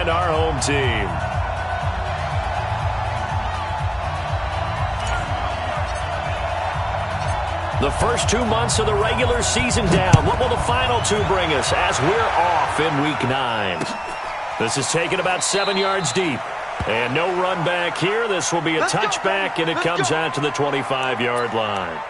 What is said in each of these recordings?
and our home team. The first 2 months of the regular season down. What will the final two bring us as we're off in Week 9? This is taken about 7 yards deep. And no run back here. This will be a touchback, and it comes out to the 25-yard line.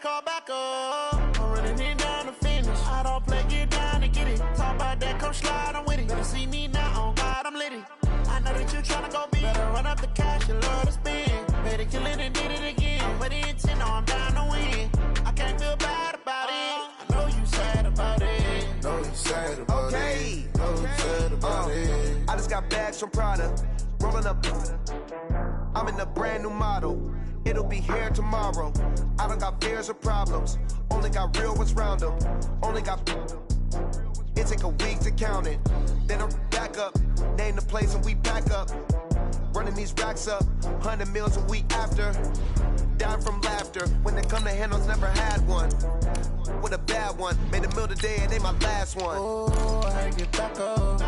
Call back up. I'm running it down to finish. I don't play, get down to get it. Talk about that, come slide, I'm with it. Better see me now, on God, I'm litty. I know that you tryna go big. Better run up the cash, you love to spend. Better kill it and did it again. But the intent, no, I'm down to win. I can't feel bad about it. I know you sad about it. Know you sad about it. Know you sad about it. I just got bags from Prada. Rolling up. I'm in a brand new model. It'll be here tomorrow. I don't got fears or problems. Only got real ones round them. Only got. It take a week to count it. Then I'm back up. Name the place and we pack up. Running these racks up. 100 meals a week after. Dying from laughter. When they come to handles, never had one. With a bad one. Made a meal today and they my last one. Oh, I had to get back up. I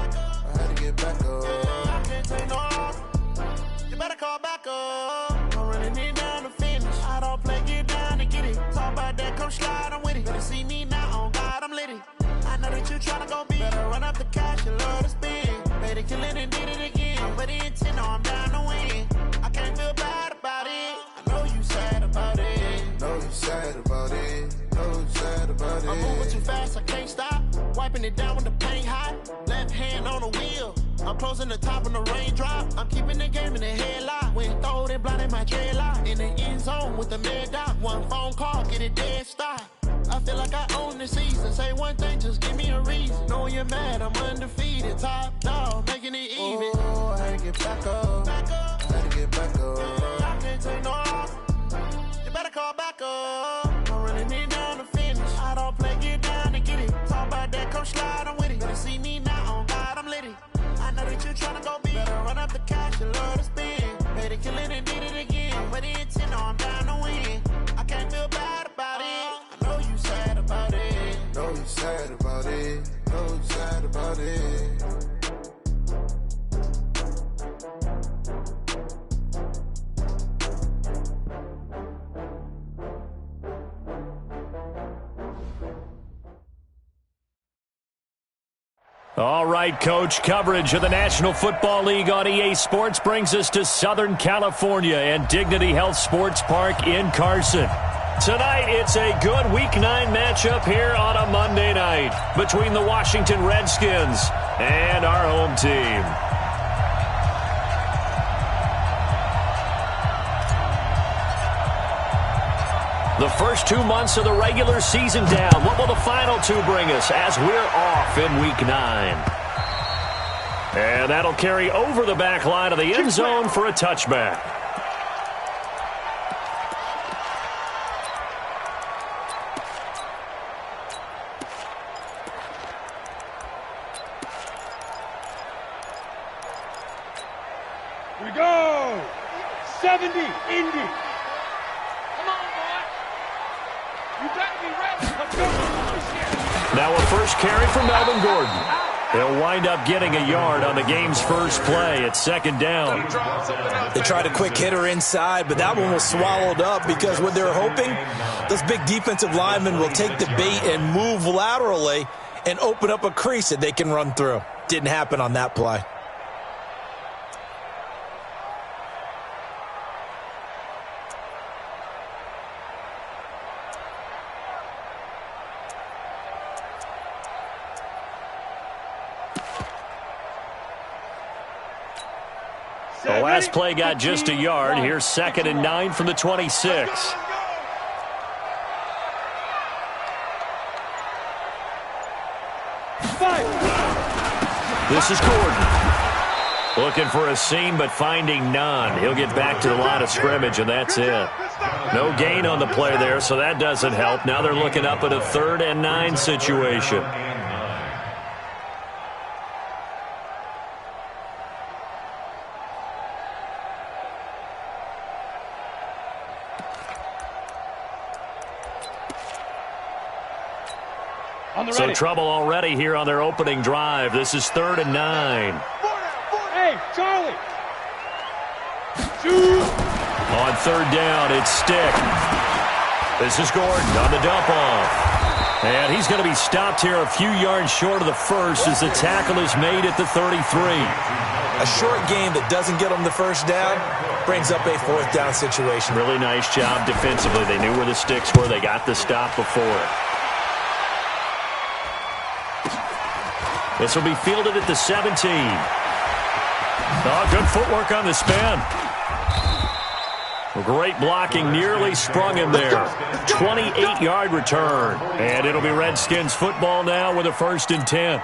had to get back up. I can't take no loss. You better call back up. I'm running it down to finish. I don't play, get down to get it. Talk about that, come slide, I'm with it. Better see me now, on God, I'm litty. I know that you tryna go big. Better run up the cash, you love to spend. Better kill it and did it again. But the intent, no, I'm down to win. I can't feel bad about it. I know you sad about it. Know you sad about it. Know you sad about it. I'm moving too fast, I can't stop. Wiping it down with the paint hot. Left hand on the wheel. I'm closing the top on the raindrop. I'm keeping the game in the headlock. When throwed and blinded my dreadlock. In the end zone with the mad dot. One phone call, get it dead stop. I feel like I own the season. Say one thing, just give me a reason. Knowing you're mad, I'm undefeated. Top dog, making it even. Oh, I had to get back up. I had to get back up. I can't take no loss. You better call back up. I'm running it down to finish. I don't play, get down to get it. Talk about that, come slide, I'm with it. Better see me now, on God, I'm litty. I know that you tryna go big. Better run up the cash, you love to spend. Better kill it and did it again. But the intent, no, I'm down to win. I can't feel bad about it. I know you sad about it. Know you sad about it. Know you sad about it. All right, Coach, coverage of the National Football League on EA Sports brings us to Southern California and Dignity Health Sports Park in Carson. Tonight, it's a good Week 9 matchup here on a Monday night between the Washington Redskins and our home team. The first 2 months of the regular season down. What will the final two bring us as we're off in Week 9? And that'll carry over the back line of the end zone for a touchback. We go. 70, Indy. Come on, boy. You better be ready. Let's go. Now a first carry for Melvin Gordon. He'll wind up getting a yard on the game's first play at second down. They tried a quick hitter inside, but that one was swallowed up because what they're hoping, those big defensive linemen will take the bait and move laterally and open up a crease that they can run through. Didn't happen on that play. The last play got just a yard. Here's 2nd and 9 from the 26. This is Gordon. Looking for a seam, but finding none. He'll get back to the line of scrimmage, and that's it. No gain on the play there, so that doesn't help. Now they're looking up at a 3rd and 9 situation. So trouble already here on their opening drive. This is 3rd and 9. Hey, Charlie. On 3rd down, it's Stick. This is Gordon on the dump off. And he's going to be stopped here a few yards short of the first as the tackle is made at the 33. A short game that doesn't get them the first down brings up a 4th down situation. Really nice job defensively. They knew where the sticks were. They got the stop before it. This will be fielded at the 17. Oh, good footwork on the spin. Great blocking, nearly sprung him there. 28-yard return. And it'll be Redskins football now with a 1st and 10.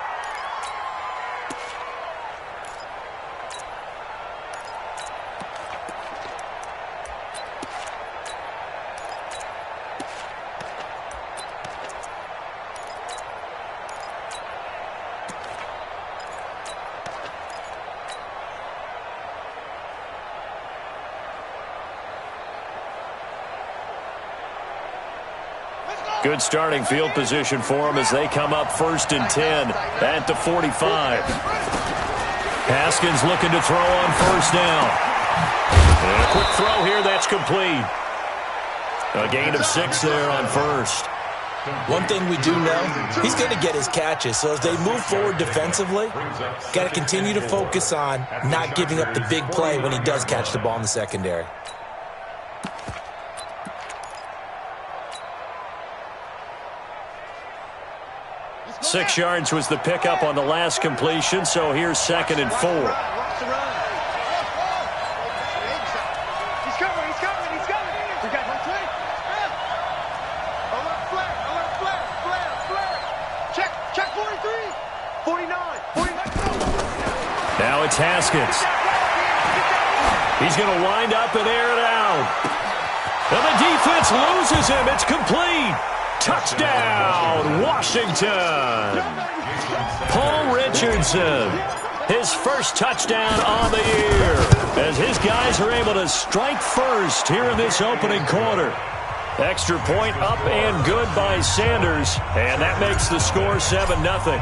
Good starting field position for them as they come up 1st and 10 at the 45. Haskins looking to throw on 1st down. And a quick throw here, that's complete. A gain of 6 there on 1st. One thing we do know, he's going to get his catches. So as they move forward defensively, got to continue to focus on not giving up the big play when he does catch the ball in the secondary. Six yards was the pickup on the last completion, so here's 2nd and 4. He's coming. We got 120. Alert flare. Check 43. 49. Now it's Haskins. He's going to wind up and air it out. And the defense loses him. It's complete. Touchdown, Washington. Paul Richardson, his first touchdown on the year, as his guys are able to strike first here in this opening quarter. Extra point up and good by Sanders, and that makes the score 7-0.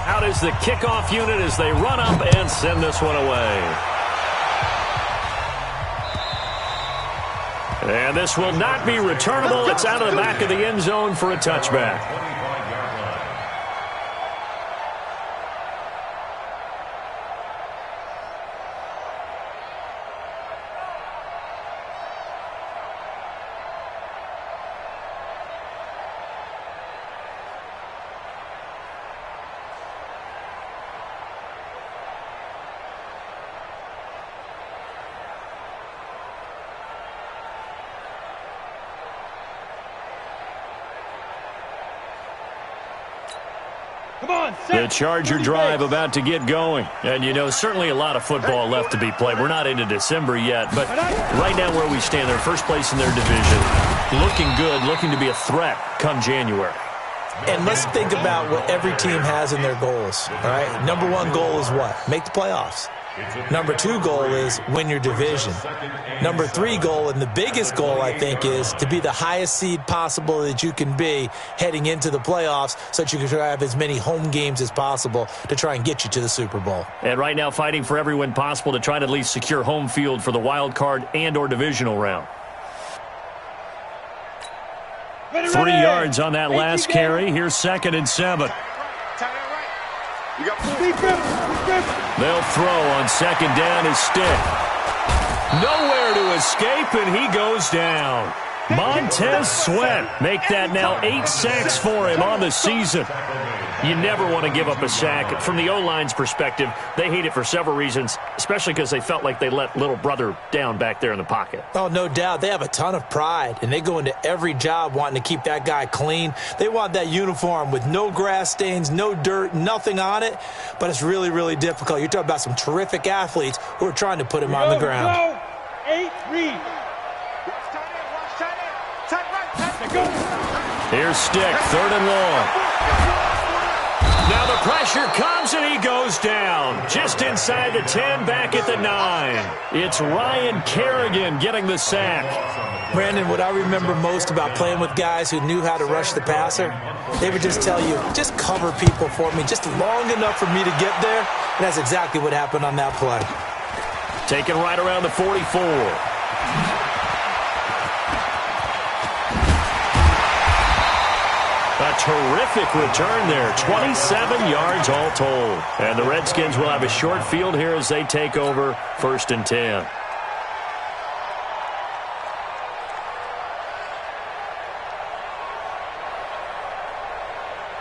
Out is the kickoff unit as they run up and send this one away. And this will not be returnable. It's out of the back of the end zone for a touchback. The Charger drive about to get going. And, you know, certainly a lot of football left to be played. We're not into December yet, but right now where we stand, they're first place in their division. Looking good, looking to be a threat come January. And let's think about what every team has in their goals, all right? Number one goal is what? Make the playoffs. Number 2 goal is win your division. Number 3 goal, and the biggest goal, I think, is to be the highest seed possible that you can be heading into the playoffs so that you can have as many home games as possible to try and get you to the Super Bowl. And right now fighting for every win possible to try to at least secure home field for the wild card and or divisional round. 3 yards on that last carry. Here's 2nd and 7. They'll throw on 2nd down his stick. Nowhere to escape, and he goes down. Montez Sweat make that now 8 sacks for him on the season. You never want to give up a sack. From the O-line's perspective, they hate it for several reasons, especially because they felt like they let little brother down back there in the pocket. Oh, no doubt. They have a ton of pride, and they go into every job wanting to keep that guy clean. They want that uniform with no grass stains, no dirt, nothing on it, but it's really, really difficult. You're talking about some terrific athletes who are trying to put him on the ground. 8 read. Here's Stick, 3rd and long. Now the pressure comes, and he goes down. Just inside the 10, back at the 9. It's Ryan Kerrigan getting the sack. Brandon, what I remember most about playing with guys who knew how to rush the passer, they would just tell you, just cover people for me, just long enough for me to get there. And that's exactly what happened on that play. Taken right around the 44. A terrific return there. 27 yards all told. And the Redskins will have a short field here as they take over 1st and 10.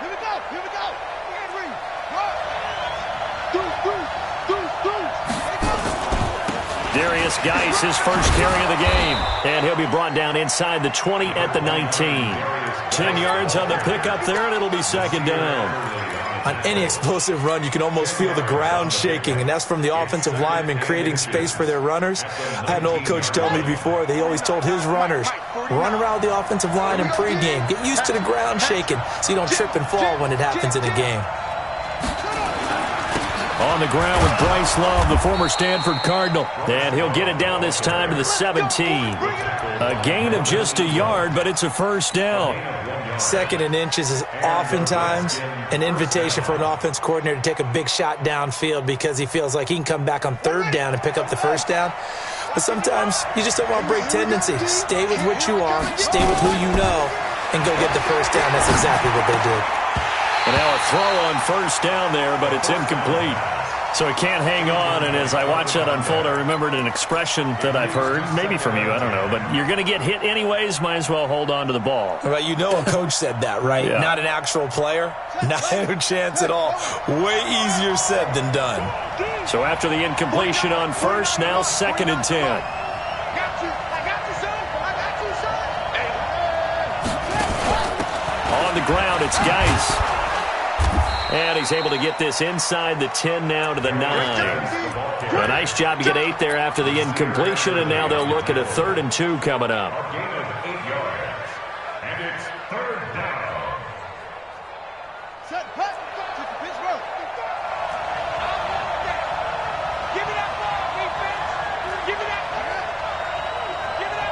Here we go. Here we go. Darius Geis, his first carry of the game. And he'll be brought down inside the 20 at the 19. 10 yards on the pickup there, and it'll be 2nd down. On any explosive run, you can almost feel the ground shaking, and that's from the offensive linemen creating space for their runners. I had an old coach tell me before that he always told his runners, run around the offensive line in pregame. Get used to the ground shaking so you don't trip and fall when it happens in a game. On the ground with Bryce Love, the former Stanford Cardinal. And he'll get it down this time to the 17. A gain of just a yard, but it's a 1st down. 2nd and inches is oftentimes an invitation for an offense coordinator to take a big shot downfield because he feels like he can come back on 3rd down and pick up the 1st down. But sometimes you just don't want to break tendency. Stay with what you are, stay with who you know, and go get the 1st down. That's exactly what they did. And now a throw on 1st down there, but it's incomplete. So he can't hang on, and as I watch that unfold, I remembered an expression that I've heard, maybe from you, I don't know, but you're going to get hit anyways, might as well hold on to the ball. Right, you know a coach said that, right? Yeah. Not an actual player? Not a chance at all. Way easier said than done. So after the incompletion on 1st, now 2nd and 10. On the ground, it's Geis. And he's able to get this inside the 10 now to the 9. A nice job to get 8 there after the incompletion, and now they'll look at a 3rd and 2 coming up. And it's 3rd down. Set, hut, to the pitch road. Give me that ball, defense. Give me that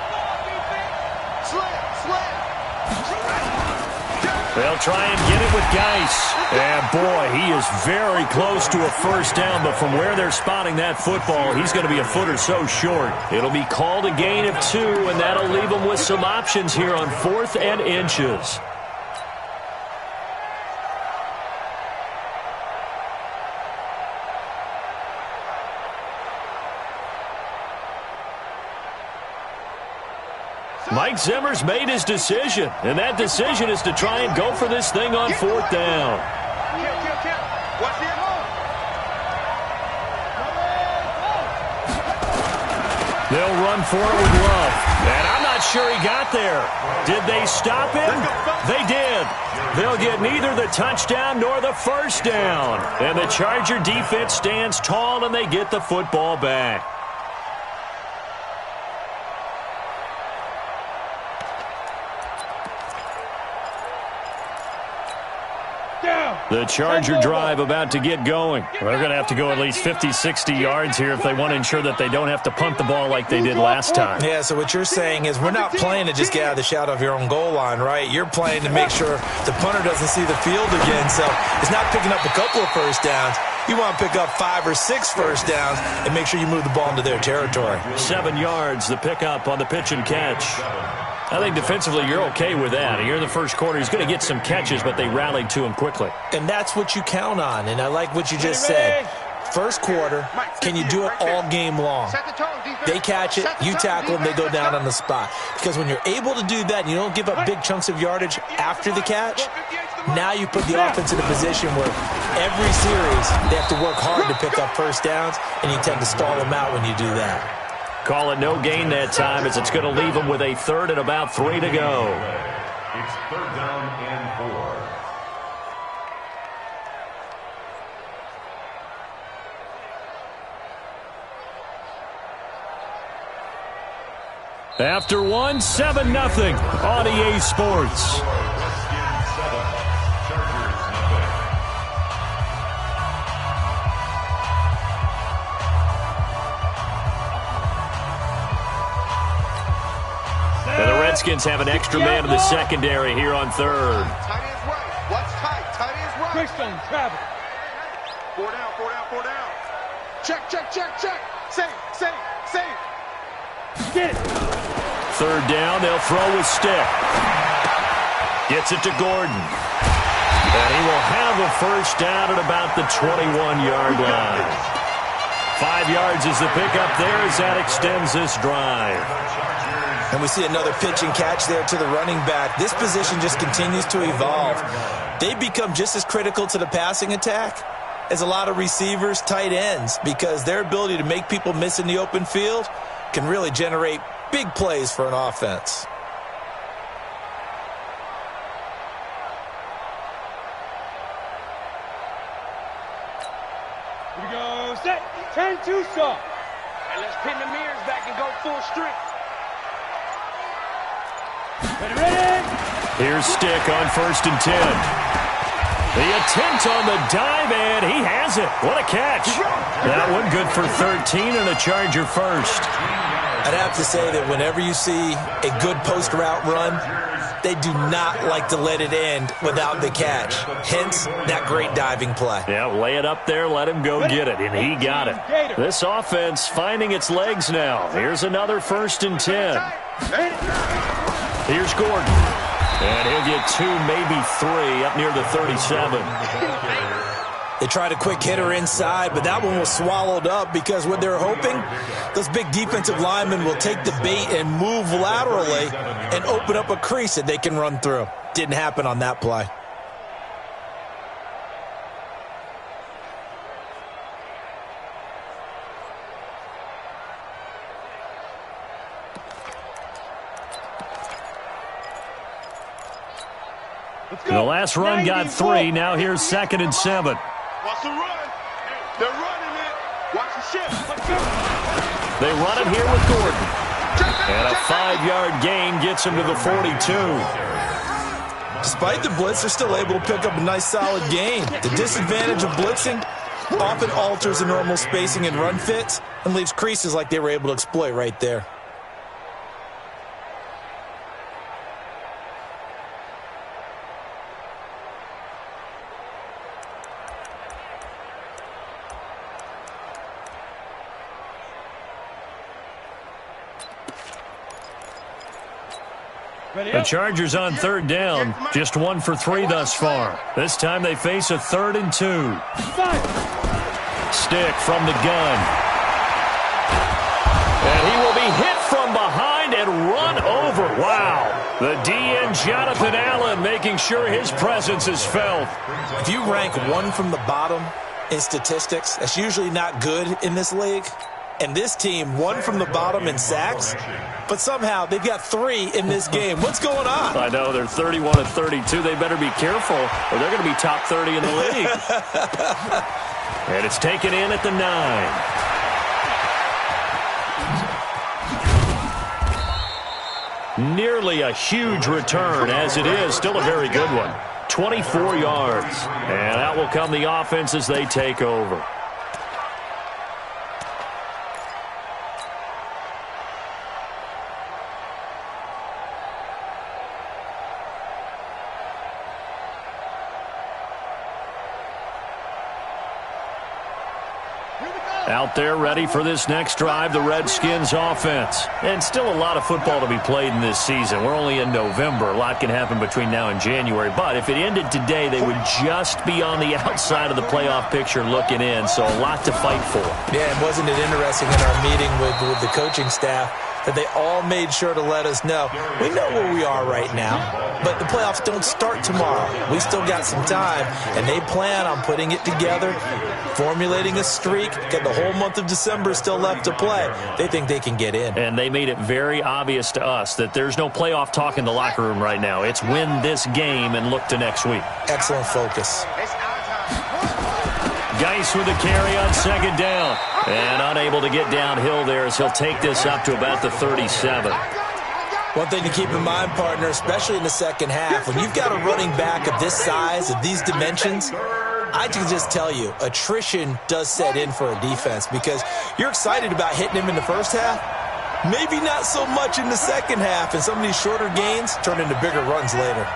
ball, defense. Slam. They'll try and get it with Geis. And, boy, he is very close to a 1st down, but from where they're spotting that football, he's going to be a foot or so short. It'll be called a gain of 2, and that'll leave them with some options here on 4th and inches. Mike Zimmer's made his decision, and that decision is to try and go for this thing on 4th down. Watch the They'll run for it with Love, and I'm not sure he got there. Did they stop him? They did. They'll get neither the touchdown nor the 1st down, and the Charger defense stands tall, and they get the football back. The Charger drive about to get going. They're going to have to go at least 50, 60 yards here if they want to ensure that they don't have to punt the ball like they did last time. Yeah, so what you're saying is we're not playing to just get out of the shadow of your own goal line, right? You're playing to make sure the punter doesn't see the field again. So it's not picking up a couple of first downs. You want to pick up 5 or 6 first downs and make sure you move the ball into their territory. 7 yards, the pickup on the pitch and catch. I think defensively you're okay with that. Here in the first quarter, he's going to get some catches, but they rallied to him quickly. And that's what you count on, and I like what you just said. First quarter, can you do it all game long? They catch it, you tackle them, they go down on the spot. Because when you're able to do that and you don't give up big chunks of yardage after the catch, now you put the offense in a position where every series they have to work hard to pick up first downs, and you tend to stall them out when you do that. Call it no gain that time as it's going to leave them with a third and about 3 to go. It's third down and 4. After 1, 7-0 on EA Sports. And the Redskins have an extra man in the secondary here on third. Tight end's right. What's tight? Tight end's right. Christian, travel. 4 down, 4 down, 4 down. Check, check, check, check. Save. Get it. Third down, they'll throw with stick. Gets it to Gordon. And he will have a first down at about the 21-yard line. 5 yards is the pickup there as that extends this drive. And we see another pitch and catch there to the running back. This position just continues to evolve. They become just as critical to the passing attack as a lot of receivers, tight ends, because their ability to make people miss in the open field can really generate big plays for an offense. Here we go. Set. Turn 2 soft. And let's pin the mirrors back and go full strength. Ready? Here's Stick on 1st and 10. The attempt on the dive, and he has it. What a catch. That one good for 13 and a Charger first. I'd have to say that whenever you see a good post route run, they do not like to let it end without the catch. Hence, that great diving play. Yeah, lay it up there, let him go get it, and he got it. This offense finding its legs now. Here's another 1st and 10. Here's Gordon. And he'll get 2, maybe 3 up near the 37. They tried a quick hitter inside, but that one was swallowed up because what they're hoping, those big defensive linemen will take the bait and move laterally and open up a crease that they can run through. Didn't happen on that play. The last run got 3. Now here's 2nd and 7. Watch the run. They're running it. Watch the shift. They run it here with Gordon. And a 5-yard gain gets him to the 42. Despite the blitz, they're still able to pick up a nice solid gain. The disadvantage of blitzing often alters the normal spacing and run fits and leaves creases like they were able to exploit right there. The Chargers on 3rd down, just 1 for 3 thus far. This time they face a 3rd and 2. Stick from the gun. And he will be hit from behind and run over. Wow. The DN, Jonathan Allen, making sure his presence is felt. If you rank 1 from the bottom in statistics, that's usually not good in this league. And this team, 1 from the bottom in sacks, but somehow they've got 3 in this game. What's going on? I know, they're 31 of 32. They better be careful, or they're going to be top 30 in the league. And it's taken in at the 9. Nearly a huge return, as it is. Still a very good one. 24 yards. And out will come the offense as they take over. Out there ready for this next drive, the Redskins offense. And still a lot of football to be played in this season. We're only in November. A lot can happen between now and January. But if it ended today, they would just be on the outside of the playoff picture looking in. So a lot to fight for. Yeah, and wasn't it interesting in our meeting with the coaching staff that they all made sure to let us know, we know where we are right now, but the playoffs don't start tomorrow. We still got some time, and they plan on putting it together, formulating a streak, got the whole month of December still left to play. They think they can get in. And they made it very obvious to us that there's no playoff talk in the locker room right now. It's win this game and look to next week. Excellent focus. Geis with a carry on second down. And unable to get downhill there as he'll take this up to about the 37. One thing to keep in mind, partner, especially in the second half, when you've got a running back of this size, of these dimensions, I can just tell you, attrition does set in for a defense because you're excited about hitting him in the first half. Maybe not so much in the second half, and some of these shorter gains turn into bigger runs later.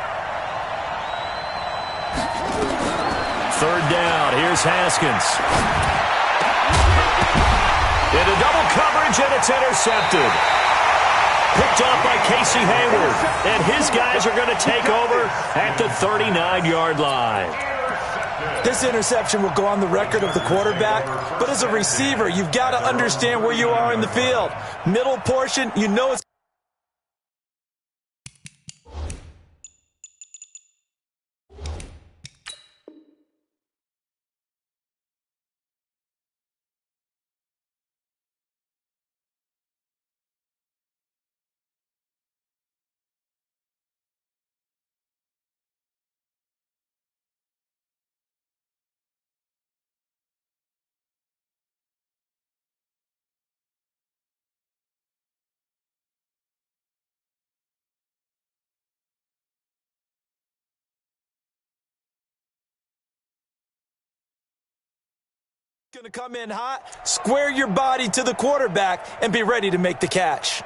Third down, here's Haskins. Into double coverage, and it's intercepted. Picked off by Casey Hayward. And his guys are going to take over at the 39-yard line. This interception will go on the record of the quarterback, but as a receiver, you've got to understand where you are in the field. Middle portion, you know it's going to come in hot, square your body to the quarterback, and be ready to make the catch.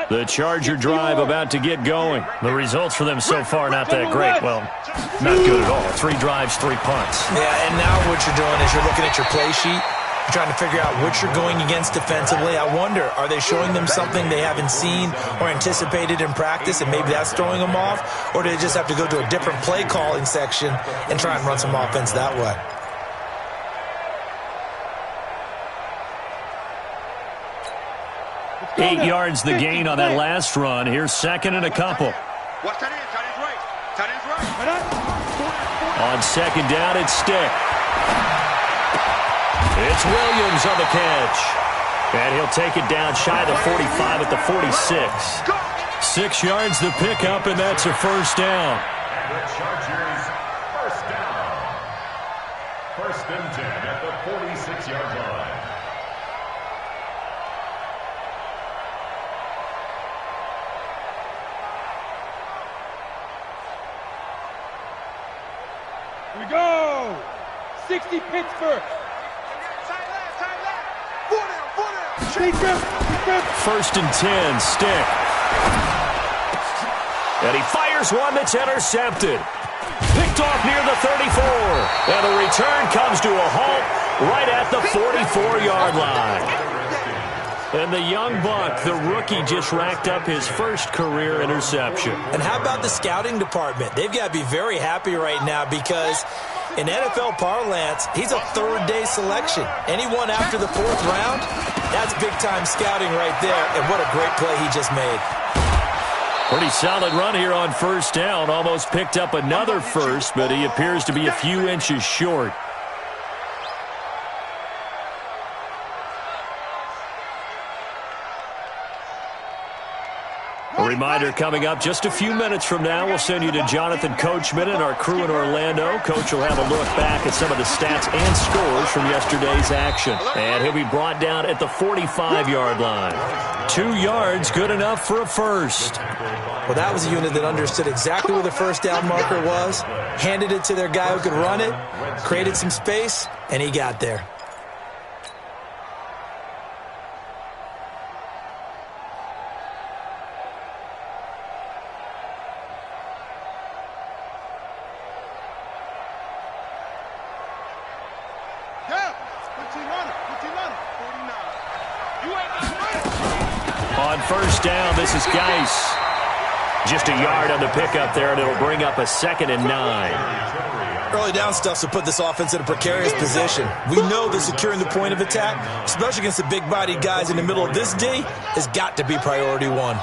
The Charger drive about to get going. The results for them so far not that great. Well, not good at all. 3 drives, 3 punts. Yeah, and now what you're doing is you're looking at your play sheet. You're trying to figure out what you're going against defensively. I wonder, are they showing them something they haven't seen or anticipated in practice, and maybe that's throwing them off? Or do they just have to go to a different play calling section and try and run some offense that way? 8 yards the gain on that last run. Here's second and a couple. Watch tight end, tight end's right. Tight end's right. On second down, it's Stick. It's Williams on the catch. And he'll take it down shy of the 45 at the 46. 6 yards the pickup, and that's a first down. The Chargers first down. First and 10 at the 46-yard line. Here we go. 60 Pittsburgh. First and 10, Stick. And he fires one that's intercepted. Picked off near the 34. And the return comes to a halt right at the 44-yard line. And the young buck, the rookie, just racked up his first career interception. And how about the scouting department? They've got to be very happy right now because in NFL parlance, he's a third-day selection. Anyone after the 4th round, that's big-time scouting right there. And what a great play he just made. Pretty solid run here on first down. Almost picked up another first, but he appears to be a few inches short. A reminder coming up just a few minutes from now, we'll send you to Jonathan Coachman and our crew in Orlando. Coach will have a look back at some of the stats and scores from yesterday's action. And he'll be brought down at the 45-yard line. 2 yards, good enough for a first. Well, that was a unit that understood exactly where the first down marker was, handed it to their guy who could run it, created some space, and he got there. On first down, this is Geis. Just a yard on the pickup there, and it'll bring up a 2nd and 9. Early down stuff will put this offense in a precarious position. We know that securing the point of attack, especially against the big-bodied guys in the middle of this D, has got to be priority one.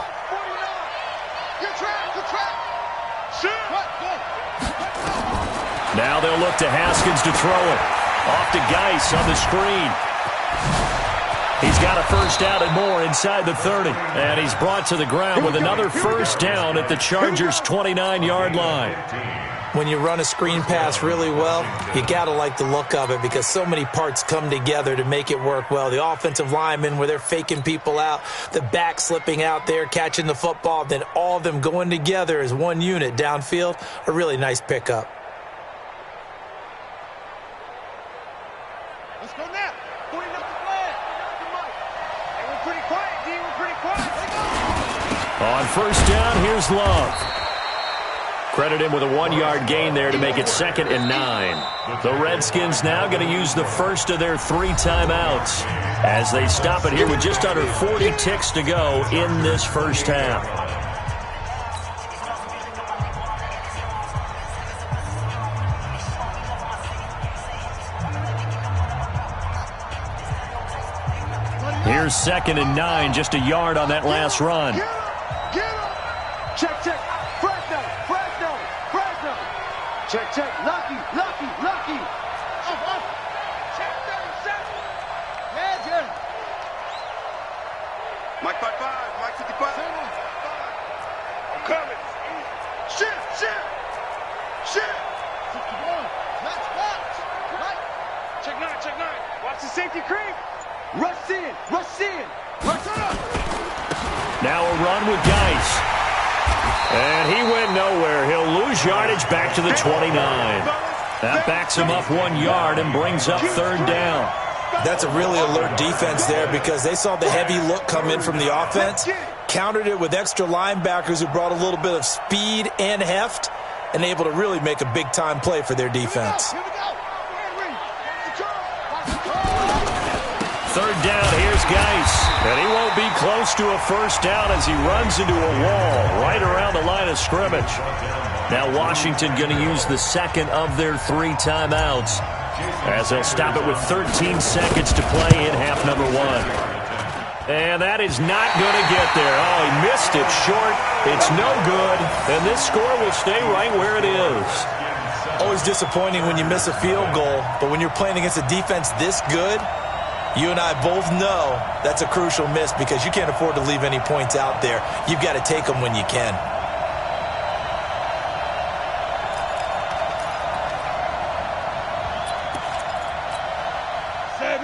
Now they'll look to Haskins to throw it. Off to Geis on the screen. He's got a first down and more inside the 30. And he's brought to the ground with another first down at the Chargers' 29-yard line. When you run a screen pass really well, you got to like the look of it because so many parts come together to make it work well. The offensive linemen, where they're faking people out, the back slipping out there, catching the football, then all of them going together as one unit downfield, a really nice pickup. Let's go now. Putting up the flag. Hey, we're pretty quiet, D. We're pretty quiet. On first down, here's Love. Credit him with a 1-yard gain there to make it 2nd and 9. The Redskins now going to use the first of their 3 timeouts as they stop it here with just under 40 ticks to go in this first half. Here's 2nd and 9, just a yard on that last run. Check, check. Check, check. Lucky. Up. Check, check. Yeah. Mike 55. Mike 55. I'm coming. Shift. 61. Let's watch. Check 9. Watch the safety creep. Rush in. Rush up. Now a run with Geis. And he went nowhere. He'll lose yardage back to the 29. That backs him up 1 yard and brings up 3rd down. That's a really alert defense there because they saw the heavy look come in from the offense, countered it with extra linebackers who brought a little bit of speed and heft, and able to really make a big-time play for their defense. 3rd down, here's Geis. And he won't be close to a first down as he runs into a wall right around the line of scrimmage. Now Washington going to use the 2nd of their 3 timeouts as they'll stop it with 13 seconds to play in half number 1. And that is not going to get there. Oh, he missed it short. It's no good. And this score will stay right where it is. Always disappointing when you miss a field goal, but when you're playing against a defense this good, you and I both know that's a crucial miss because you can't afford to leave any points out there. You've got to take them when you can.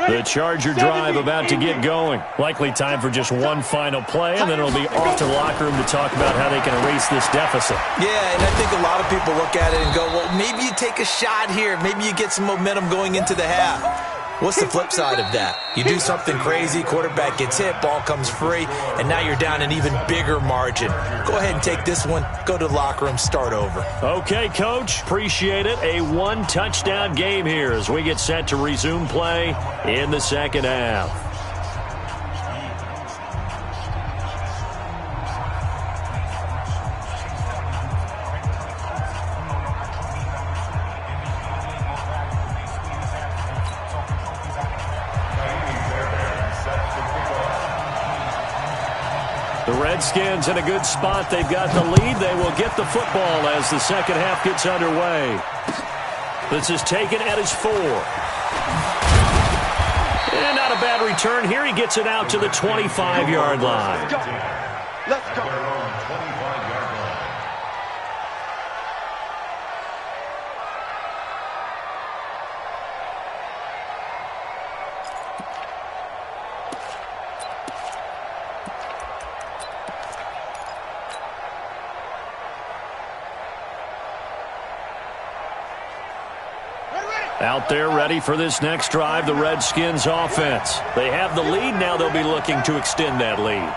The Charger drive about to get going. Likely time for just one final play, and then it'll be off to the locker room to talk about how they can erase this deficit. Yeah, and I think a lot of people look at it and go, well, maybe you take a shot here. Maybe you get some momentum going into the half. What's the flip side of that? You do something crazy, quarterback gets hit, ball comes free, and now you're down an even bigger margin. Go ahead and take this one, go to the locker room, start over. Okay, Coach, appreciate it. A 1-touchdown game here as we get set to resume play in the second half. The Redskins in a good spot. They've got the lead. They will get the football as the second half gets underway. This is taken at his 4. And not a bad return here. He gets it out to the 25-yard line. Let's go. Out there ready for this next drive, the Redskins offense. They have the lead now. They'll be looking to extend that lead.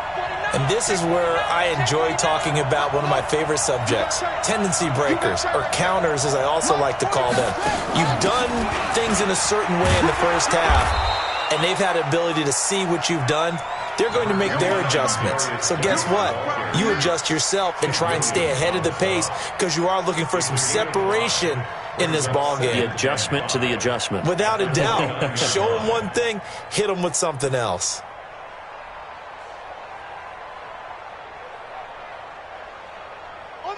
And this is where I enjoy talking about one of my favorite subjects, tendency breakers, or counters as I also like to call them. You've done things in a certain way in the first half, and they've had the ability to see what you've done. They're going to make their adjustments. So guess what? You adjust yourself and try and stay ahead of the pace because you are looking for some separation in this ball game. The adjustment to the adjustment. Without a doubt. Show them one thing, hit them with something else.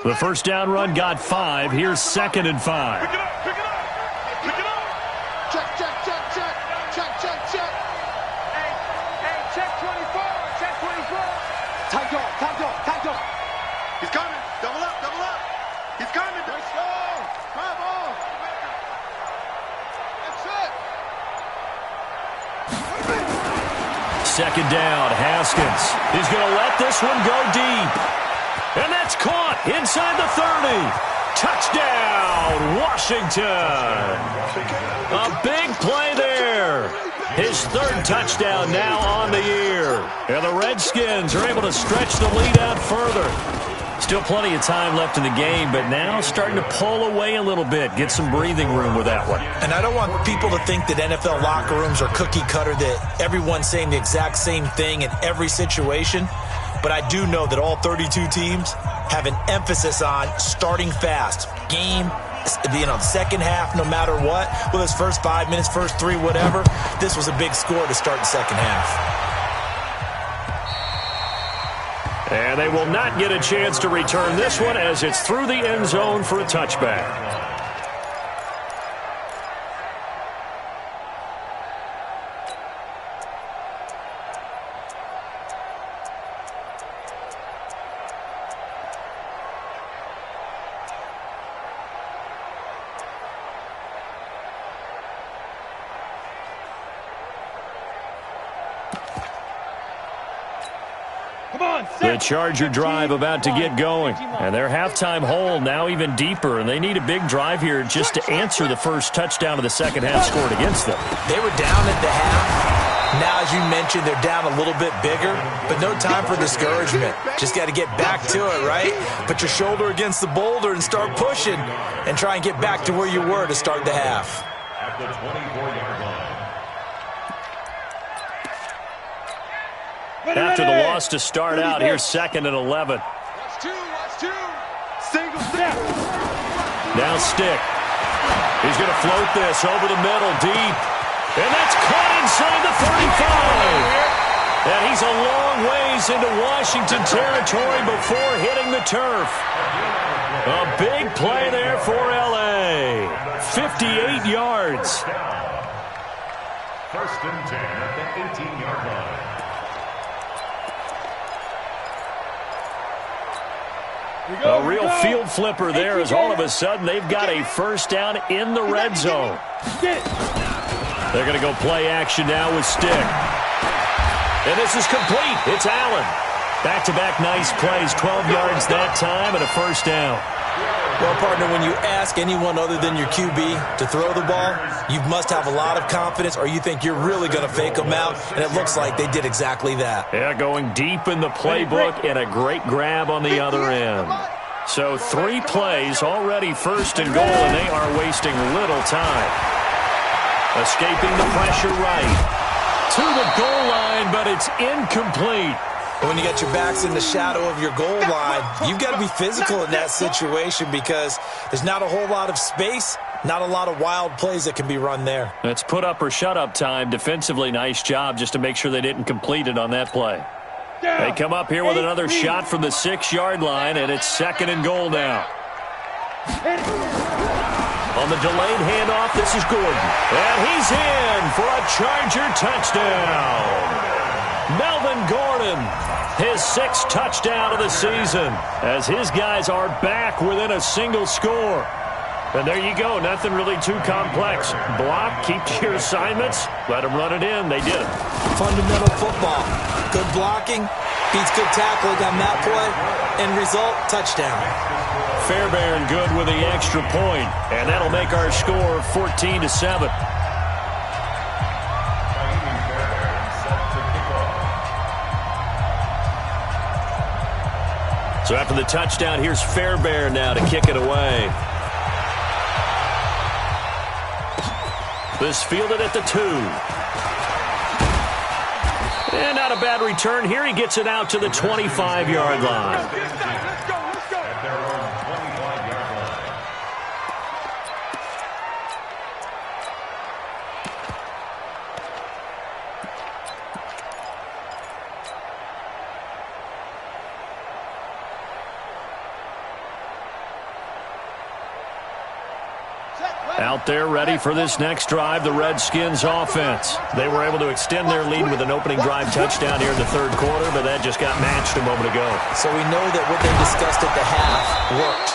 The first down run got 5. Here's 2nd and 5. Pick it up, pick it up, pick it up. Check, check, check, check, check, check, check. Hey, check 24, check 24. Tight on. He's coming, double up. He's coming, let's go. Grab on. That's it. 2nd down, Haskins. He's going to let this one go deep. And that's caught inside the 30. Touchdown, Washington. A big play there. His 3rd touchdown now on the year. And the Redskins are able to stretch the lead out further. Still plenty of time left in the game, but now starting to pull away a little bit. Get some breathing room with that one. And I don't want people to think that NFL locker rooms are cookie cutter, that everyone's saying the exact same thing in every situation. But I do know that all 32 teams have an emphasis on starting fast. Game, second half, no matter what. Whether it's first 5 minutes, first 3, whatever. This was a big score to start the second half. And they will not get a chance to return this one as it's through the end zone for a touchback. The Charger drive about to get going. And their halftime hole now even deeper. And they need a big drive here just to answer the first touchdown of the second half scored against them. They were down at the half. Now, as you mentioned, they're down a little bit bigger. But no time for discouragement. Just got to get back to it, right? Put your shoulder against the boulder and start pushing. And try and get back to where you were to start the half. At the 24-yard line. After the loss to start out, here's 2nd and 11. Watch two. Single step. Now Stick. He's going to float this over the middle, deep. And that's caught inside the 35. And he's a long ways into Washington territory before hitting the turf. A big play there for L.A. 58 yards. First and 10 at the 18-yard line. A real field flipper there as all of a sudden they've got a first down in the red zone. They're going to go play action now with Stick. And this is complete. It's Allen. Back-to-back nice plays, 12 yards that time and a first down. Well, partner, when you ask anyone other than your QB to throw the ball, you must have a lot of confidence or you think you're really going to fake them out, and it looks like they did exactly that. Yeah, going deep in the playbook and a great grab on the other end. So 3 plays, already first and goal, and they are wasting little time. Escaping the pressure right. To the goal line, but it's incomplete. When you got your backs in the shadow of your goal line, you've got to be physical in that situation because there's not a whole lot of space, not a lot of wild plays that can be run there. It's put up or shut up time. Defensively, nice job just to make sure they didn't complete it on that play. They come up here with another shot from the 6-yard line, and it's 2nd and goal now. On the delayed handoff, this is Gordon. And he's in for a Charger touchdown. Melvin Gordon, his 6th touchdown of the season, as his guys are back within a single score. And there you go, nothing really too complex. Block, keep to your assignments, let them run it in. They did it. Fundamental football. Good blocking beats good tackling on that play. End result, touchdown. Fairbairn good with the extra point, and that'll make our score 14-7. So after the touchdown, here's Fairbairn now to kick it away. This fielded at the 2. And not a bad return here. He gets it out to the 25-yard line. Out there ready for this next drive, the Redskins offense. They were able to extend their lead with an opening drive touchdown here in the third quarter, but that just got matched a moment ago. So we know that what they discussed at the half worked.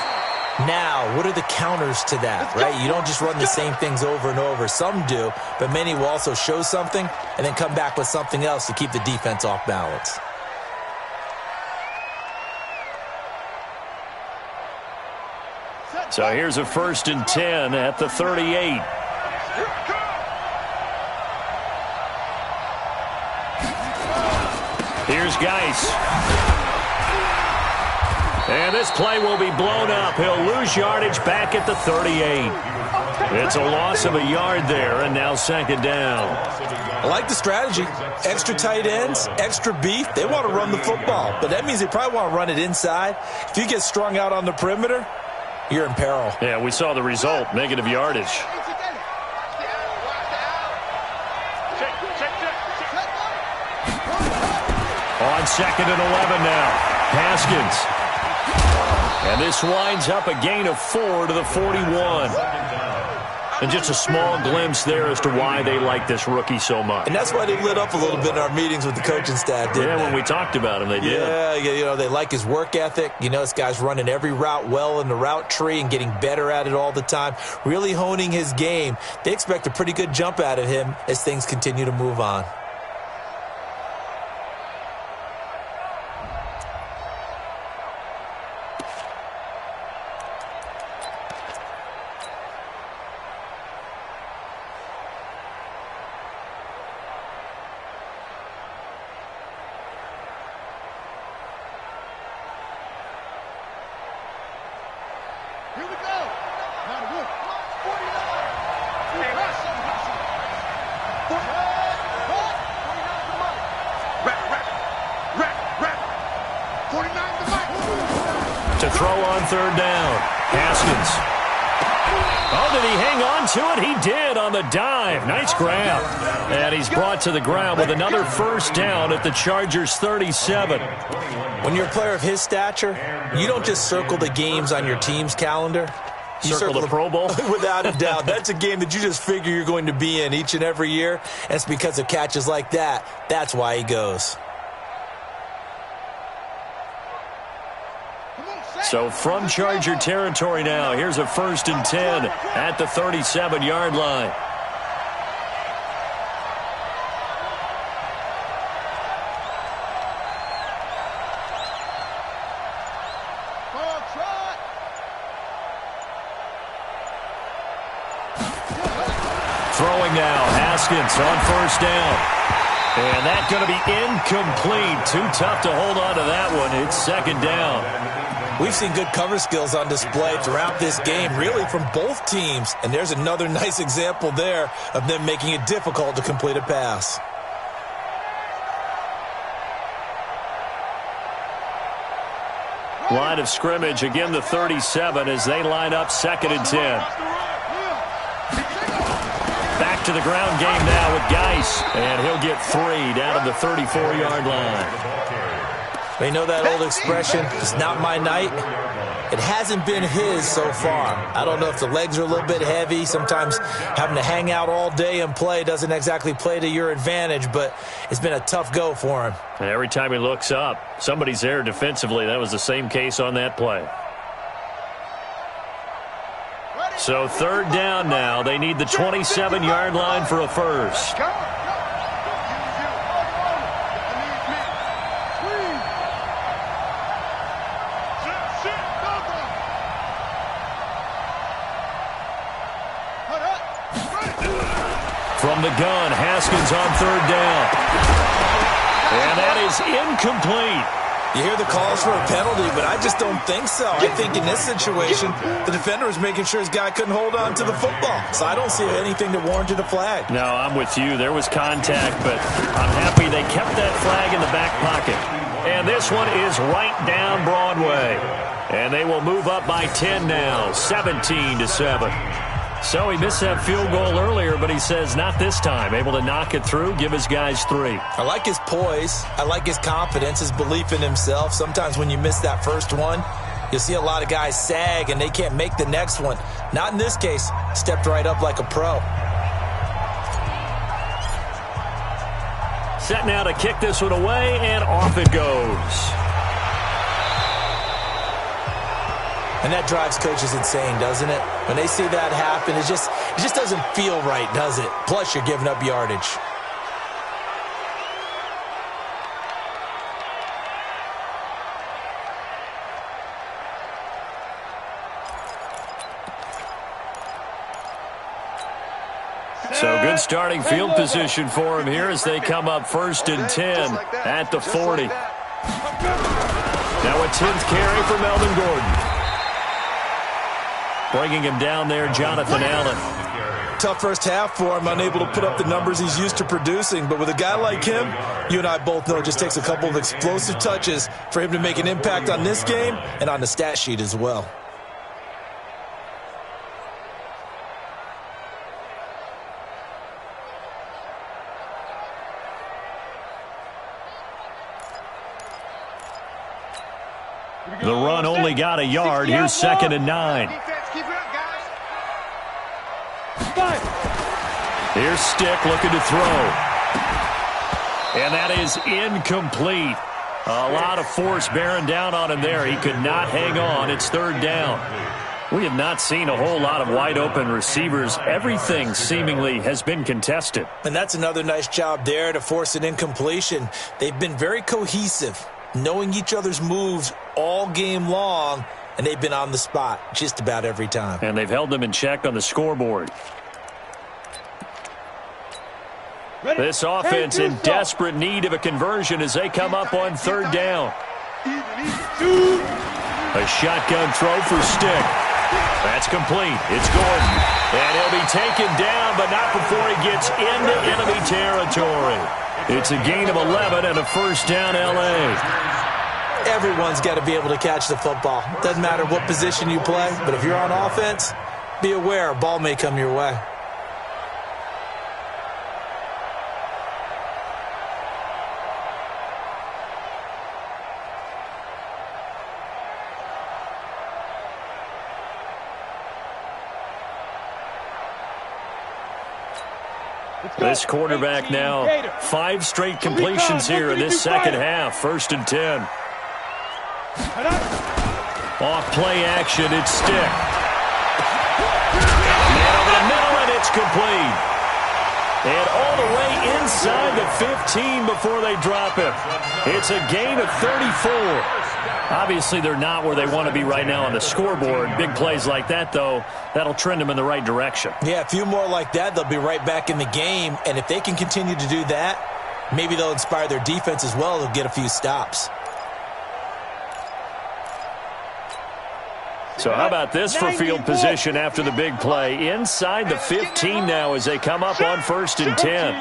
Now, what are the counters to that, right? You don't just run the same things over and over. Some do, but many will also show something and then come back with something else to keep the defense off balance. So here's a 1st and 10 at the 38. Here's Geis. And this play will be blown up. He'll lose yardage back at the 38. It's a loss of a yard there, and now 2nd down. I like the strategy. Extra tight ends, extra beef. They want to run the football, but that means they probably want to run it inside. If you get strung out on the perimeter, you're in peril. Yeah, we saw the result, negative yardage. On 2nd and 11 now. Haskins. And this winds up a gain of 4 to the 41. And just a small glimpse there as to why they like this rookie so much. And that's why they lit up a little bit in our meetings with the coaching staff, didn't they? When we talked about him, they did. Yeah, you know, they like his work ethic. You know, this guy's running every route well in the route tree and getting better at it all the time, really honing his game. They expect a pretty good jump out of him as things continue to move on. To throw on 3rd down. Haskins. Oh, did he hang on to it? He did on the dive. Nice grab. And he's brought to the ground with another 1st down at the Chargers' 37. When you're a player of his stature, you don't just circle the games on your team's calendar. You circle the Pro Bowl? Without a doubt. That's a game that you just figure you're going to be in each and every year. And it's because of catches like that. That's why he goes. So from Charger territory now, here's a 1st and 10 at the 37-yard line. Throwing now, Haskins on 1st down. And that's going to be incomplete. Too tough to hold on to that one. It's 2nd down. We've seen good cover skills on display throughout this game, really from both teams. And there's another nice example there of them making it difficult to complete a pass. Line of scrimmage, again the 37 as they line up 2nd and 10. Back to the ground game now with Geis. And he'll get 3 down to the 34-yard line. They know that old expression, it's not my night. It hasn't been his so far. I don't know if the legs are a little bit heavy. Sometimes having to hang out all day and play doesn't exactly play to your advantage, but it's been a tough go for him. And every time he looks up, somebody's there defensively. That was the same case on that play. So 3rd down now. They need the 27-yard line for a 1st. From the gun, Haskins on third down. And that is incomplete. You hear the calls for a penalty, but I just don't think so. I think in this situation, the defender was making sure his guy couldn't hold on to the football. So I don't see anything that warranted a flag. No, I'm with you. There was contact, but I'm happy they kept that flag in the back pocket. And this one is right down Broadway. And they will move up by 10 now, 17-7. So he missed that field goal earlier, but he says not this time. Able to knock it through, give his guys 3. I like his poise. I like his confidence, his belief in himself. Sometimes when you miss that first one, you'll see a lot of guys sag and they can't make the next one. Not in this case. Stepped right up like a pro. Set now to kick this one away, and off it goes. And that drives coaches insane, doesn't it? When they see that happen, it just doesn't feel right, does it? Plus, you're giving up yardage. So good starting field position for him here as they come up 1st and 10 at the 40. Now a 10th carry for Melvin Gordon. Bringing him down there, Jonathan Allen. Tough first half for him, unable to put up the numbers he's used to producing. But with a guy like him, you and I both know it just takes a couple of explosive touches for him to make an impact on this game and on the stat sheet as well. The run only got a yard. Here's 2nd and 9. Here's Stick looking to throw. And that is incomplete. A lot of force bearing down on him there. He could not hang on. It's 3rd down. We have not seen a whole lot of wide-open receivers. Everything seemingly has been contested. And that's another nice job there to force an incompletion. They've been very cohesive, knowing each other's moves all game long, and they've been on the spot just about every time. And they've held them in check on the scoreboard. This offense in desperate need of a conversion as they come up on 3rd down. A shotgun throw for Stick. That's complete. It's Gordon. And he'll be taken down, but not before he gets into enemy territory. It's a gain of 11 and a 1st down, L.A. Everyone's got to be able to catch the football. Doesn't matter what position you play, but if you're on offense, be aware a ball may come your way. This quarterback now 5 straight completions here in this second half. 1st and 10. Off play action, it's Stick. Man over the middle, and it's complete. And all the way inside the 15 before they drop him. It's a gain of 34. Obviously, they're not where they want to be right now on the scoreboard. Big plays like that, though, that'll trend them in the right direction. Yeah, a few more like that, they'll be right back in the game. And if they can continue to do that, maybe they'll inspire their defense as well. They'll get a few stops. So how about this for field position after the big play? Inside the 15 now as they come up on 1st and 10.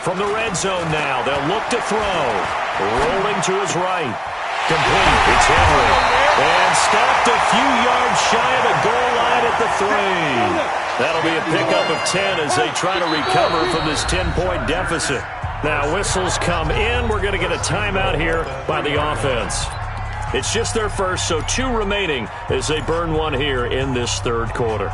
From the red zone now, they'll look to throw. Rolling to his right. Complete. It's Henry. And stopped a few yards shy of the goal line at the 3. That'll be a pickup of 10 as they try to recover from this 10-point deficit. Now whistles come in. We're going to get a timeout here by the offense. It's just their first, so 2 remaining as they burn one here in this 3rd quarter.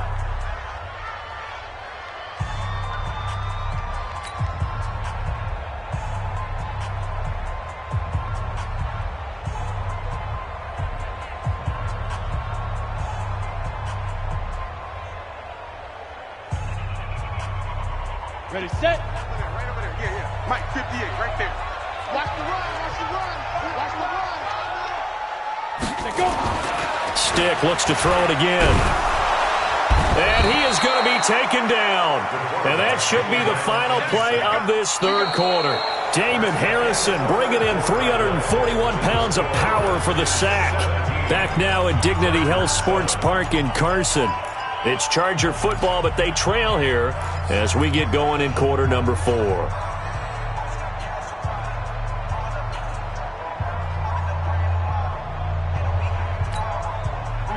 Ready, set. Right over there. Yeah. Mike, 58, right there. Watch the run. Watch the run. Let's go. Stick looks to throw it again. And he is going to be taken down. And that should be the final play of this third quarter. Damon Harrison bringing in 341 pounds of power for the sack. Back now at Dignity Health Sports Park in Carson. It's Charger football, but they trail here as we get going in quarter number 4.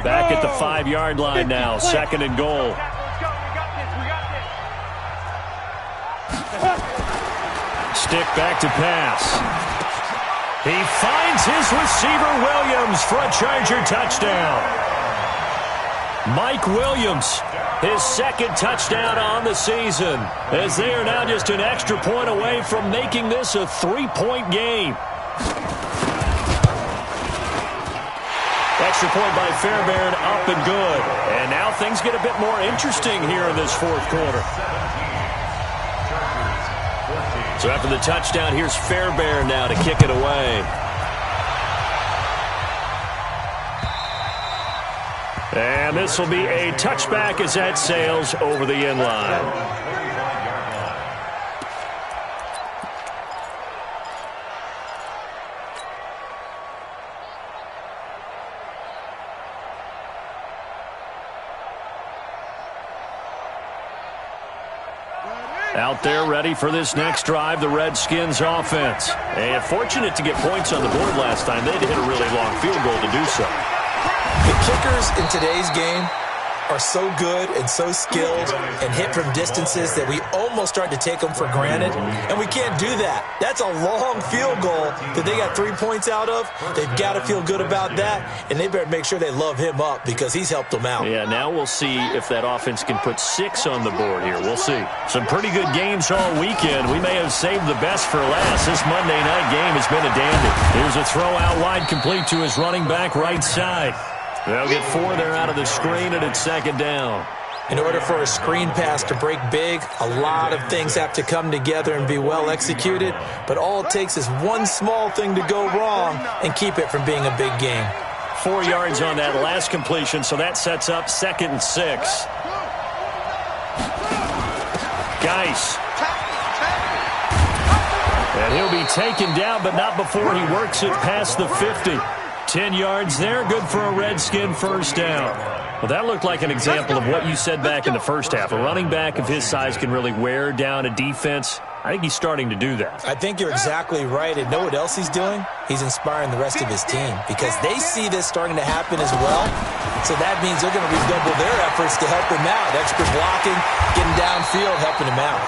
Back at the 5-yard line now, 2nd and goal. Stick back to pass. He finds his receiver Williams for a Charger touchdown. Mike Williams, his 2nd touchdown on the season, as they are now just an extra point away from making this a 3-point game. Extra point by Fairbairn, up and good. And now things get a bit more interesting here in this 4th quarter. So after the touchdown, here's Fairbairn now to kick it away. And this will be a touchback as that sails over the end line. Out there ready for this next drive, the Redskins offense. And fortunate to get points on the board last time. They had to hit a really long field goal to do so. The kickers in today's game are so good and so skilled and hit from distances that we almost start to take them for granted. And we can't do that. That's a long field goal that they got 3 points out of. They've got to feel good about that, and they better make sure they love him up because he's helped them out. Yeah, now we'll see if that offense can put 6 on the board here. We'll see. Some pretty good games all weekend. We may have saved the best for last. This Monday night game has been a dandy. Here's a throw out wide complete to his running back right side. They'll get 4 there out of the screen, and it's 2nd down. In order for a screen pass to break big, a lot of things have to come together and be well executed. But all it takes is one small thing to go wrong and keep it from being a big game. 4 yards on that last completion, so that sets up 2nd and 6. Geis. And he'll be taken down, but not before he works it past the 50. 10 yards there, good for a Redskin first down. Well, that looked like an example of what you said back in the first half. A running back of his size can really wear down a defense. I think he's starting to do that. I think you're exactly right. And know what else he's doing? He's inspiring the rest of his team because they see this starting to happen as well. So that means they're going to redouble their efforts to help him out. Extra blocking, getting downfield, helping him out.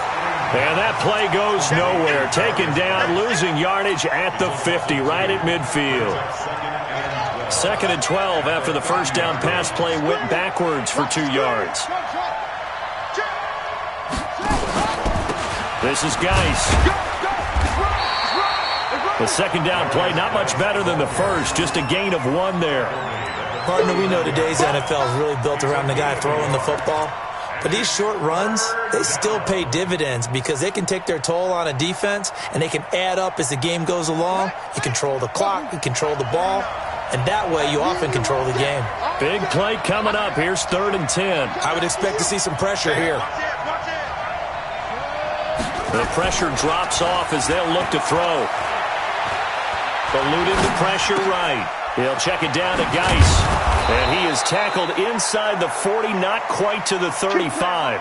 And that play goes nowhere. Taken down, losing yardage at the 50, right at midfield. 2nd and 12 after the first down pass play went backwards for 2 yards. This is Geis. The 2nd down play, not much better than the first, just a gain of 1 there. Partner, we know today's NFL is really built around the guy throwing the football. But these short runs, they still pay dividends because they can take their toll on a defense and they can add up as the game goes along. You control the clock, you control the ball, and that way you often control the game. Big play coming up. Here's 3rd and 10. I would expect to see some pressure here. The pressure drops off as they'll look to throw. Eluding the pressure right. He'll check it down to Geis. And he is tackled inside the 40, not quite to the 35.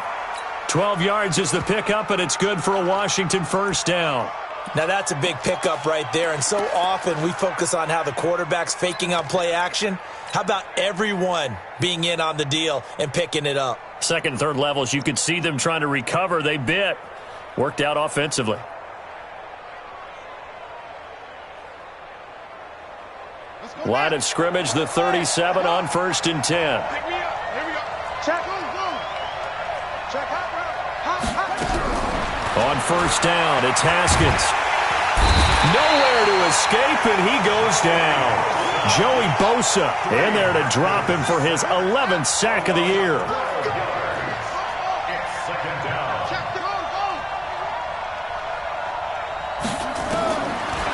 12 yards is the pickup, and it's good for a Washington first down. Now that's a big pickup right there, and so often we focus on how the quarterback's faking on play action. How about everyone being in on the deal and picking it up? 2nd and 3rd levels, you could see them trying to recover. They bit. Worked out offensively. Line of scrimmage, the 37 on 1st and 10. Here we go. Check. On 1st down, it's Haskins. Nowhere to escape, and he goes down. Joey Bosa in there to drop him for his 11th sack of the year.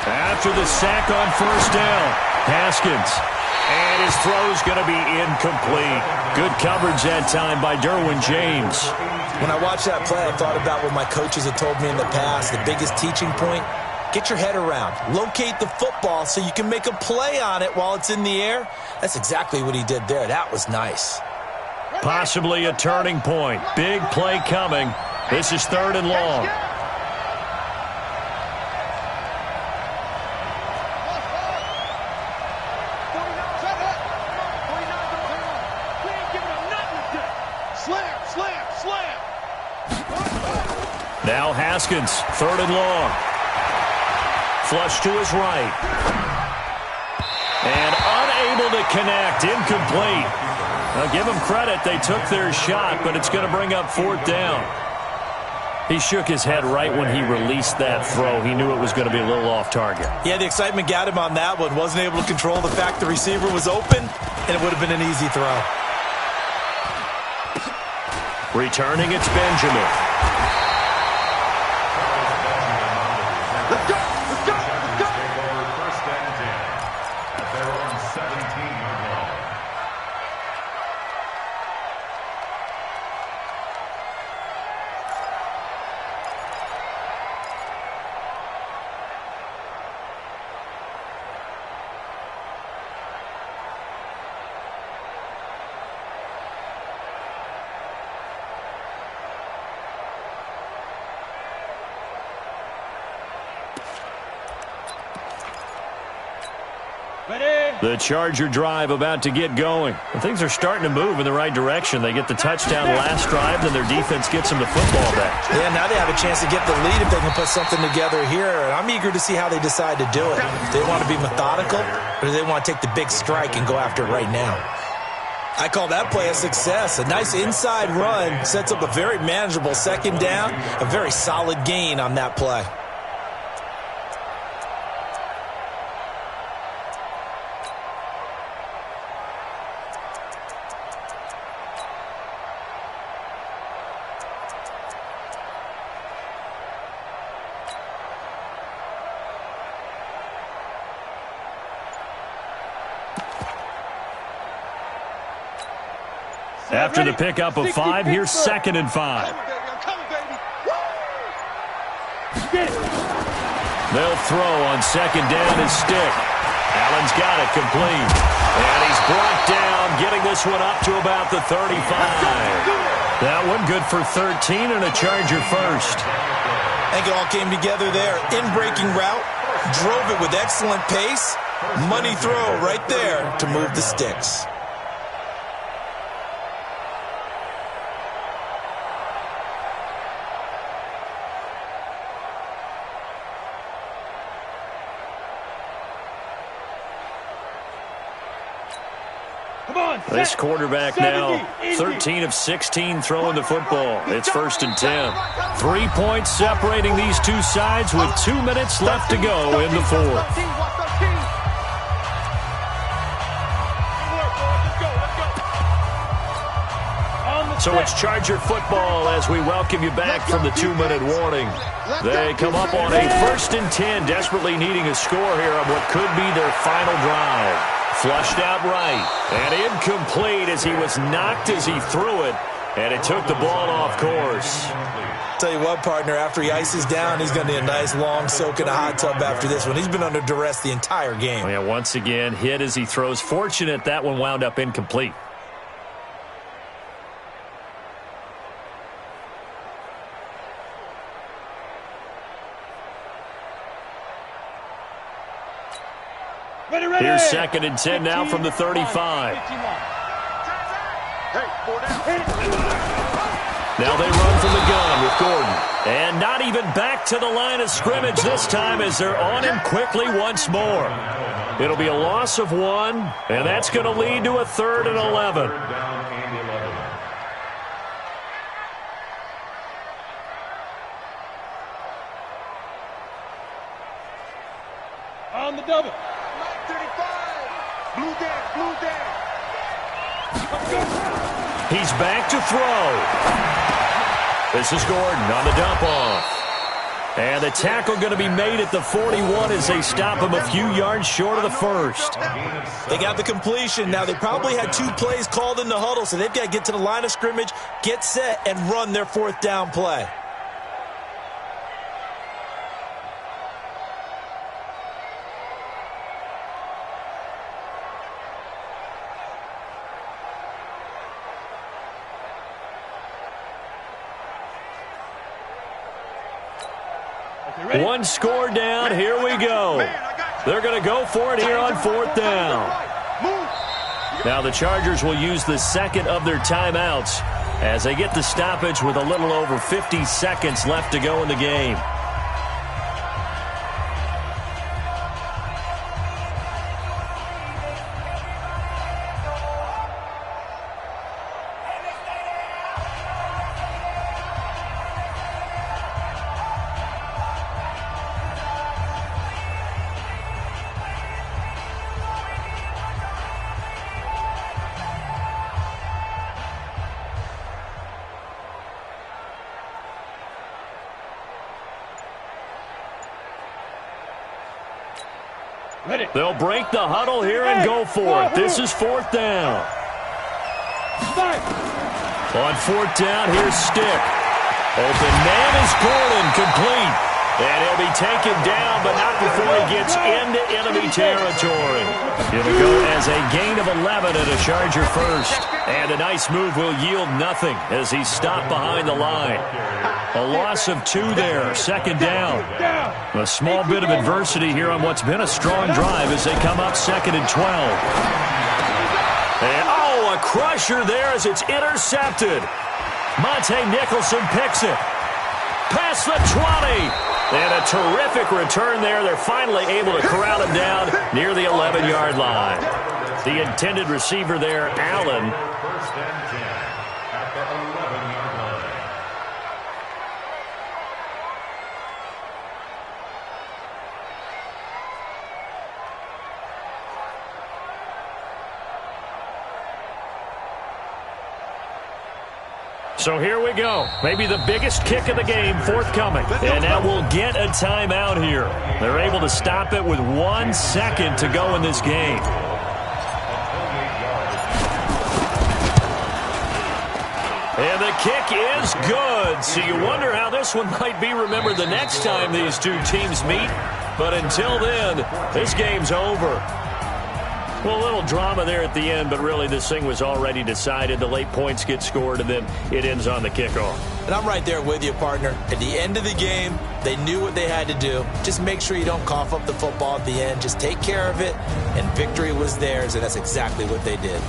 After the sack on 1st down, Haskins And his throw's going to be incomplete. Good coverage that time by Derwin James. When I watched that play, I thought about what my coaches had told me in the past. The biggest teaching point, get your head around. Locate the football so you can make a play on it while it's in the air. That's exactly what he did there. That was nice. Possibly a turning point. Big play coming. This is 3rd and long. Now Haskins, 3rd and long. Flush to his right. And unable to connect. Incomplete. Now give them credit. They took their shot, but it's going to bring up 4th down. He shook his head right when he released that throw. He knew it was going to be a little off target. Yeah, the excitement got him on that one. Wasn't able to control the fact the receiver was open, and it would have been an easy throw. Returning, it's Benjamin. Let's go! Let's go! Let's go! Take over 1st and 10 at their own 17-yard line. The Charger drive about to get going. And things are starting to move in the right direction. They get the touchdown last drive, then their defense gets them the football back. Yeah, now they have a chance to get the lead if they can put something together here. And I'm eager to see how they decide to do it. Do they want to be methodical, or do they want to take the big strike and go after it right now? I call that play a success. A nice inside run sets up a very manageable 2nd down, a very solid gain on that play. After the pickup of 5, here's 2nd and 5. They'll throw on 2nd down his stick. Allen's got it complete. And he's brought down, getting this one up to about the 35. That one good for 13 and a Charger first. I think it all came together there. In-breaking route, drove it with excellent pace. Money throw right there to move the sticks. This quarterback now, 13 of 16 throwing the football. It's 1st and 10. 3 points separating these two sides with 2 minutes left to go in the 4th. So it's Charger football as we welcome you back from the 2-minute warning. They come up on a 1st and 10, desperately needing a score here on what could be their final drive. Flushed out right, and incomplete as he was knocked as he threw it, and it took the ball off course. Tell you what, partner, after he ices down, he's going to need a nice long soak in a hot tub after this one. He's been under duress the entire game. Oh, yeah, once again, hit as he throws. Fortunate that one wound up incomplete. Here's 2nd and 10 now from the 35. Now they run from the gun with Gordon. And not even back to the line of scrimmage this time as they're on him quickly once more. It'll be a loss of 1, and that's going to lead to a 3rd and 11. On the double. 35. Blue down. He's back to throw. This is Gordon on the dump off. And the tackle going to be made at the 41 as they stop him a few yards short of the first. They got the completion. Now, they probably had 2 plays called in the huddle, so they've got to get to the line of scrimmage, get set, and run their 4th down play. One score down. Here we go. They're going to go for it here on 4th down. Now the Chargers will use the second of their timeouts as they get the stoppage with a little over 50 seconds left to go in the game. They'll break the huddle here and go for it. This is 4th down. On 4th down, here's Stick. Open man is Gordon, complete. And he'll be taken down, but not before he gets into enemy territory. It'll go as a gain of 11 and a Charger first. And a nice move will yield nothing as he's stopped behind the line. A loss of 2 there, 2nd down. A small bit of adversity here on what's been a strong drive as they come up 2nd and 12. And, a crusher there as it's intercepted. Monte Nicholson picks it. Past the 20. And a terrific return there. They're finally able to corral him down near the 11-yard line. The intended receiver there, Allen. 1st and 10 at the 11-yard line. So here we go. Maybe the biggest kick of the game forthcoming. And now we'll get a timeout here. They're able to stop it with 1 second to go in this game. And the kick is good. So you wonder how this one might be remembered the next time these two teams meet. But until then, this game's over. Well, a little drama there at the end, but really this thing was already decided. The late points get scored, and then it ends on the kickoff. And I'm right there with you, partner. At the end of the game, they knew what they had to do. Just make sure you don't cough up the football at the end. Just take care of it, and victory was theirs, and that's exactly what they did.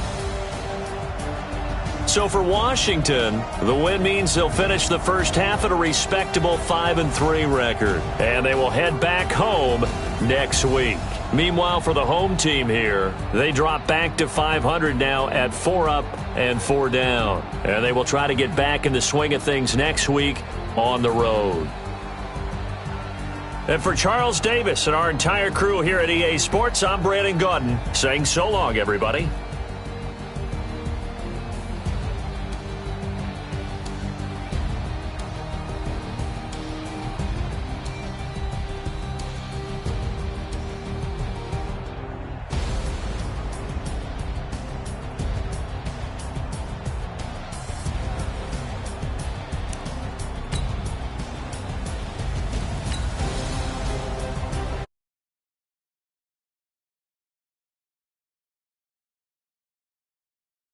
So for Washington, the win means they'll finish the first half at a respectable 5-3 record. And they will head back home next week. Meanwhile, for the home team here, they drop back to 500 now at 4 up and 4 down. And they will try to get back in the swing of things next week on the road. And for Charles Davis and our entire crew here at EA Sports, I'm Brandon Gaudin saying so long, everybody.